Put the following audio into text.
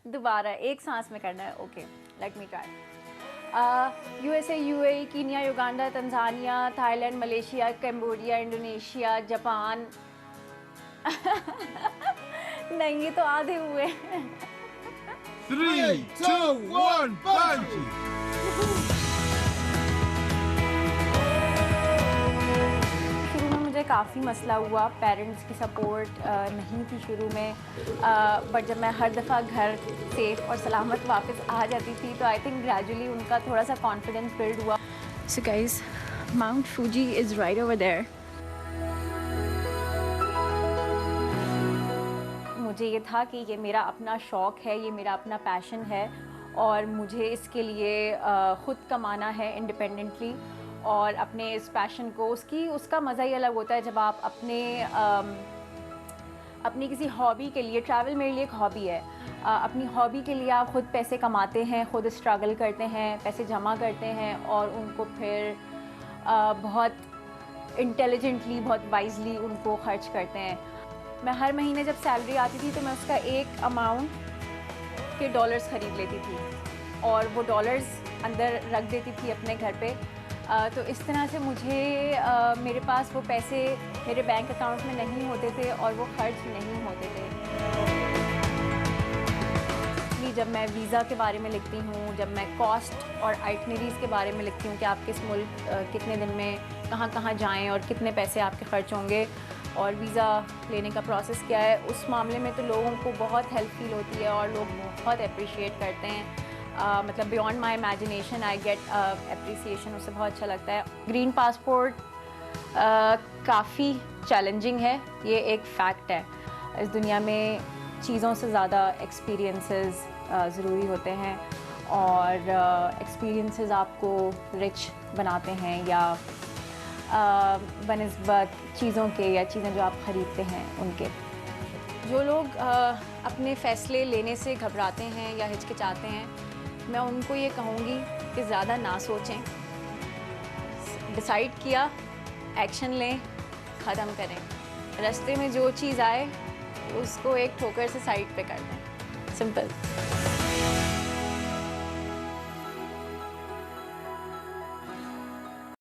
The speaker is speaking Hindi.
दोबारा एक सांस में करना है। Okay, let me try. USA, UAE, Kenya, Uganda, Tanzania, Thailand, Malaysia, Cambodia, Indonesia, Japan. नहीं, ये तो आधे हुए। 3, 2, 1, bungee! शुरू में मुझे काफ़ी मसला हुआ, पेरेंट्स की सपोर्ट नहीं थी शुरू में, बट जब मैं हर दफ़ा घर सेफ और सलामत वापस आ जाती थी तो आई थिंक ग्रेजुअली उनका थोड़ा सा कॉन्फिडेंस बिल्ड हुआ। So guys, Mount Fuji is right over there. मुझे ये था कि ये मेरा अपना शौक़ है, ये मेरा अपना पैशन है और मुझे इसके लिए ख़ुद कमाना है इंडिपेंडेंटली, और अपने इस पैशन को उसका मज़ा ही अलग होता है जब आप अपनी किसी हॉबी के लिए, ट्रैवल मेरे लिए एक हॉबी है, अपनी हॉबी के लिए आप ख़ुद पैसे कमाते हैं, ख़ुद स्ट्रगल करते हैं, पैसे जमा करते हैं और उनको फिर बहुत इंटेलिजेंटली, बहुत वाइजली उनको खर्च करते हैं। मैं हर महीने जब सैलरी आती थी तो मैं उसका एक अमाउंट के डॉलर्स ख़रीद लेती थी और वो डॉलर्स अंदर रख देती थी अपने घर पे। तो इस तरह से मुझे मेरे पास वो पैसे मेरे बैंक अकाउंट में नहीं होते थे और वो खर्च नहीं होते थे। जब मैं वीज़ा के बारे में लिखती हूँ, जब मैं कॉस्ट और आइटनरीज़ के बारे में लिखती हूँ कि आप किस मुल्क कितने दिन में कहाँ कहाँ जाएँ और कितने पैसे आपके ख़र्च होंगे और वीज़ा लेने का प्रोसेस क्या है, उस मामले में तो लोगों को बहुत हेल्प फील होती है और लोग बहुत अप्रिशिएट करते हैं। मतलब beyond my imagination I get appreciation, उससे बहुत अच्छा लगता है। ग्रीन पासपोर्ट काफ़ी चैलेंजिंग है, ये एक फ़ैक्ट है। इस दुनिया में चीज़ों से ज़्यादा एक्सपीरियंसेस ज़रूरी होते हैं और एक्सपीरियंसेस आपको रिच बनाते हैं या बनिस्बत चीज़ों के या चीज़ें जो आप ख़रीदते हैं उनके। जो लोग अपने फ़ैसले लेने से घबराते हैं या हिचकिचाते हैं, मैं उनको ये कहूँगी कि ज़्यादा ना सोचें, डिसाइड किया, एक्शन लें, ख़त्म करें। रास्ते में जो चीज़ आए उसको एक ठोकर से साइड पे कर दें। सिंपल।